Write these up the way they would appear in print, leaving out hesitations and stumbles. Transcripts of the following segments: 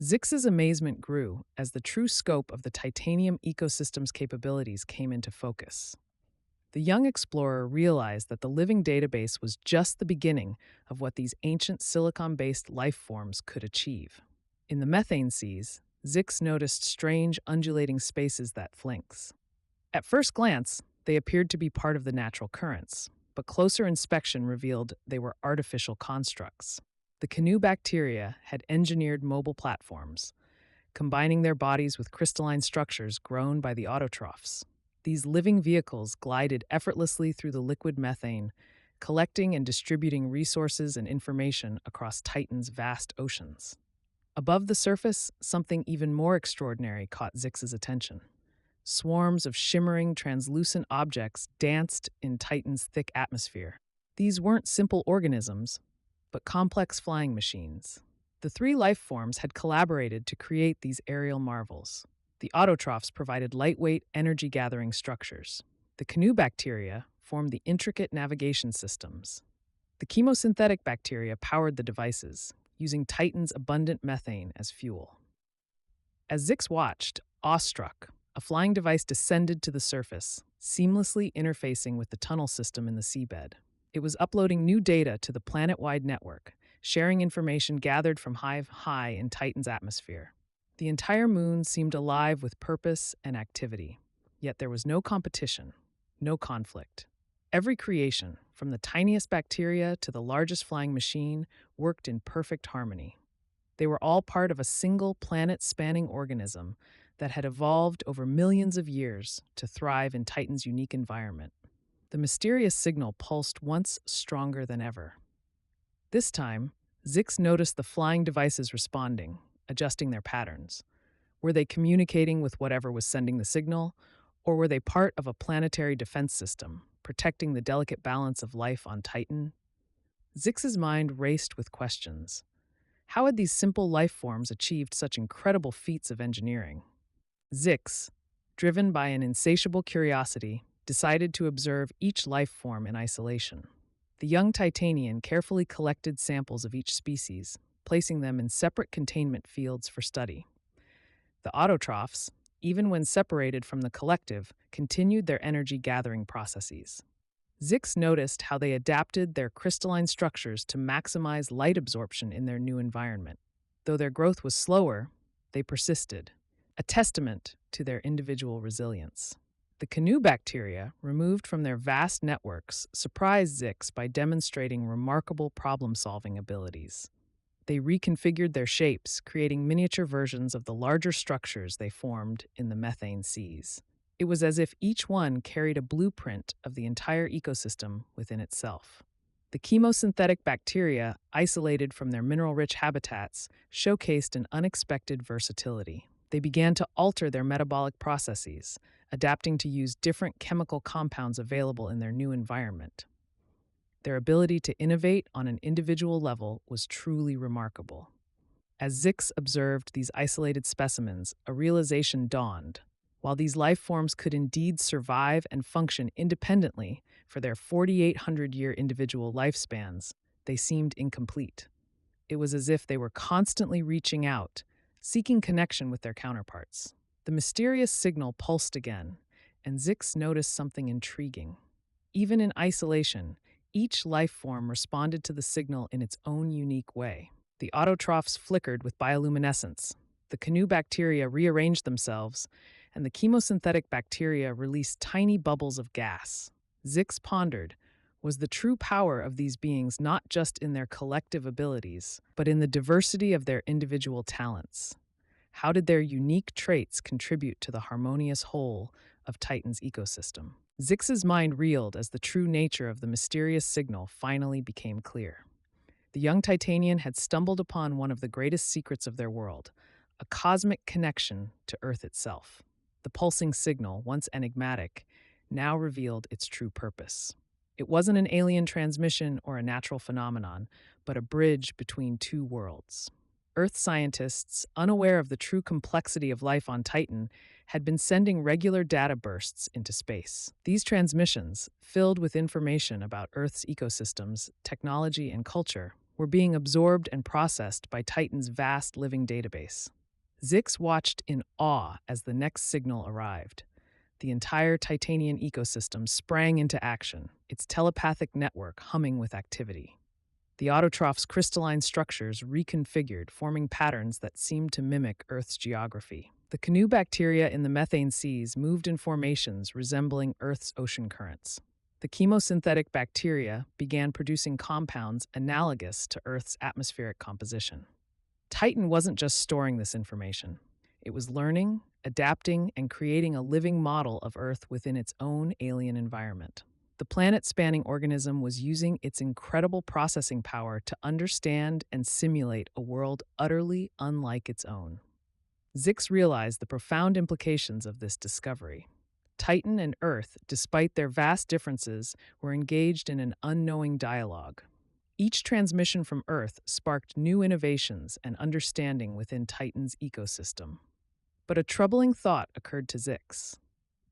Zix's amazement grew as the true scope of the titanium ecosystem's capabilities came into focus. The young explorer realized that the living database was just the beginning of what these ancient silicon based life forms could achieve. In the methane seas, Zix noticed strange undulating spaces that flinks. At first glance, they appeared to be part of the natural currents, but closer inspection revealed they were artificial constructs. The canoe bacteria had engineered mobile platforms, combining their bodies with crystalline structures grown by the autotrophs. These living vehicles glided effortlessly through the liquid methane, collecting and distributing resources and information across Titan's vast oceans. Above the surface, something even more extraordinary caught Zix's attention. Swarms of shimmering, translucent objects danced in Titan's thick atmosphere. These weren't simple organisms, but complex flying machines. The three life forms had collaborated to create these aerial marvels. The autotrophs provided lightweight, energy gathering structures. The canoe bacteria formed the intricate navigation systems. The chemosynthetic bacteria powered the devices, using Titan's abundant methane as fuel. As Zix watched, awestruck, a flying device descended to the surface, seamlessly interfacing with the tunnel system in the seabed. It was uploading new data to the planet-wide network, sharing information gathered from high in Titan's atmosphere. The entire moon seemed alive with purpose and activity, yet there was no competition, no conflict. Every creation, from the tiniest bacteria to the largest flying machine, worked in perfect harmony. They were all part of a single planet-spanning organism that had evolved over millions of years to thrive in Titan's unique environment. The mysterious signal pulsed once stronger than ever. This time, Zix noticed the flying devices responding, adjusting their patterns. Were they communicating with whatever was sending the signal, or were they part of a planetary defense system, protecting the delicate balance of life on Titan? Zix's mind raced with questions. How had these simple life forms achieved such incredible feats of engineering? Zix, driven by an insatiable curiosity, decided to observe each life form in isolation. The young Titanian carefully collected samples of each species, placing them in separate containment fields for study. The autotrophs, even when separated from the collective, continued their energy-gathering processes. Zix noticed how they adapted their crystalline structures to maximize light absorption in their new environment. Though their growth was slower, they persisted, a testament to their individual resilience. The canoe bacteria, removed from their vast networks, surprised Zix by demonstrating remarkable problem-solving abilities. They reconfigured their shapes, creating miniature versions of the larger structures they formed in the methane seas. It was as if each one carried a blueprint of the entire ecosystem within itself. The chemosynthetic bacteria, isolated from their mineral-rich habitats, showcased an unexpected versatility. They began to alter their metabolic processes, adapting to use different chemical compounds available in their new environment. Their ability to innovate on an individual level was truly remarkable. As Zix observed these isolated specimens, a realization dawned. While these life forms could indeed survive and function independently for their 4,800-year individual lifespans, they seemed incomplete. It was as if they were constantly reaching out, seeking connection with their counterparts. The mysterious signal pulsed again, and Zix noticed something intriguing. Even in isolation, each life form responded to the signal in its own unique way. The autotrophs flickered with bioluminescence, the canoe bacteria rearranged themselves, and the chemosynthetic bacteria released tiny bubbles of gas. Zix pondered, was the true power of these beings not just in their collective abilities, but in the diversity of their individual talents? How did their unique traits contribute to the harmonious whole of Titan's ecosystem? Zix's mind reeled as the true nature of the mysterious signal finally became clear. The young Titanian had stumbled upon one of the greatest secrets of their world, a cosmic connection to Earth itself. The pulsing signal, once enigmatic, now revealed its true purpose. It wasn't an alien transmission or a natural phenomenon, but a bridge between two worlds. Earth scientists, unaware of the true complexity of life on Titan, had been sending regular data bursts into space. These transmissions, filled with information about Earth's ecosystems, technology, and culture, were being absorbed and processed by Titan's vast living database. Zix watched in awe as the next signal arrived. The entire Titanian ecosystem sprang into action, its telepathic network humming with activity. The autotroph's crystalline structures reconfigured, forming patterns that seemed to mimic Earth's geography. The canoe bacteria in the methane seas moved in formations resembling Earth's ocean currents. The chemosynthetic bacteria began producing compounds analogous to Earth's atmospheric composition. Titan wasn't just storing this information. It was learning, adapting, and creating a living model of Earth within its own alien environment. The planet-spanning organism was using its incredible processing power to understand and simulate a world utterly unlike its own. Zix realized the profound implications of this discovery. Titan and Earth, despite their vast differences, were engaged in an unknowing dialogue. Each transmission from Earth sparked new innovations and understanding within Titan's ecosystem. But a troubling thought occurred to Zix.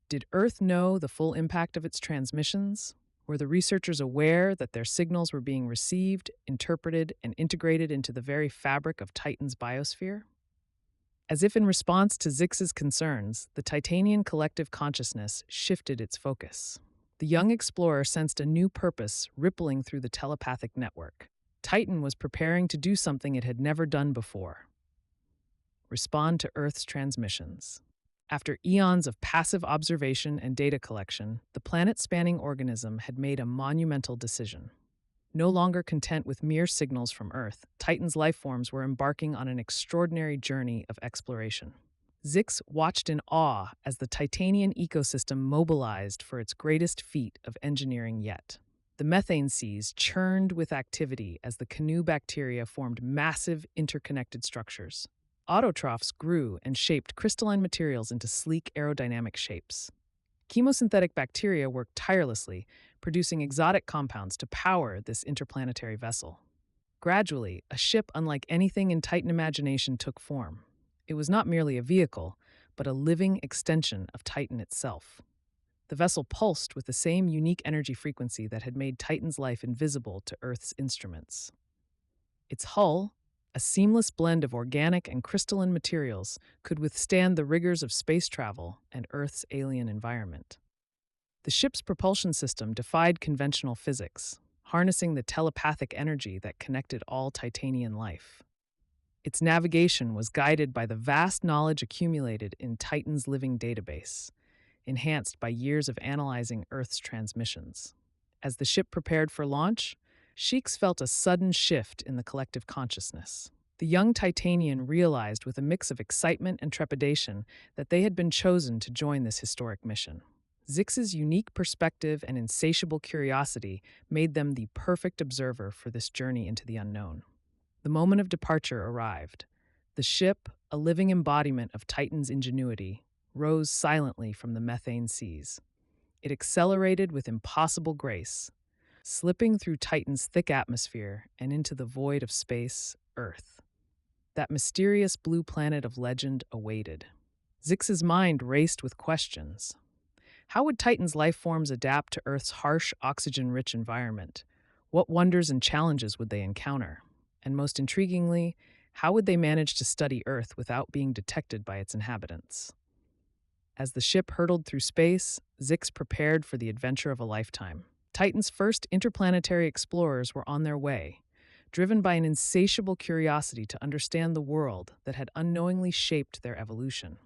Did Earth know the full impact of its transmissions? Were the researchers aware that their signals were being received, interpreted, and integrated into the very fabric of Titan's biosphere? As if in response to Zix's concerns, the Titanian collective consciousness shifted its focus. The young explorer sensed a new purpose rippling through the telepathic network. Titan was preparing to do something it had never done before: respond to Earth's transmissions. After eons of passive observation and data collection, the planet-spanning organism had made a monumental decision. No longer content with mere signals from Earth, Titan's lifeforms were embarking on an extraordinary journey of exploration. Zix watched in awe as the Titanian ecosystem mobilized for its greatest feat of engineering yet. The methane seas churned with activity as the canoe bacteria formed massive interconnected structures. Autotrophs grew and shaped crystalline materials into sleek aerodynamic shapes. Chemosynthetic bacteria worked tirelessly, producing exotic compounds to power this interplanetary vessel. Gradually, a ship unlike anything in Titan imagination took form. It was not merely a vehicle, but a living extension of Titan itself. The vessel pulsed with the same unique energy frequency that had made Titan's life invisible to Earth's instruments. Its hull, a seamless blend of organic and crystalline materials, could withstand the rigors of space travel and Earth's alien environment. The ship's propulsion system defied conventional physics, harnessing the telepathic energy that connected all Titanian life. Its navigation was guided by the vast knowledge accumulated in Titan's living database, enhanced by years of analyzing Earth's transmissions. As the ship prepared for launch, Sheiks felt a sudden shift in the collective consciousness. The young Titanian realized with a mix of excitement and trepidation that they had been chosen to join this historic mission. Zix's unique perspective and insatiable curiosity made them the perfect observer for this journey into the unknown. The moment of departure arrived. The ship, a living embodiment of Titan's ingenuity, rose silently from the methane seas. It accelerated with impossible grace, slipping through Titan's thick atmosphere and into the void of space, Earth. That mysterious blue planet of legend awaited. Zix's mind raced with questions. How would Titan's life forms adapt to Earth's harsh, oxygen-rich environment? What wonders and challenges would they encounter? And most intriguingly, how would they manage to study Earth without being detected by its inhabitants? As the ship hurtled through space, Zix prepared for the adventure of a lifetime. Titan's first interplanetary explorers were on their way, driven by an insatiable curiosity to understand the world that had unknowingly shaped their evolution.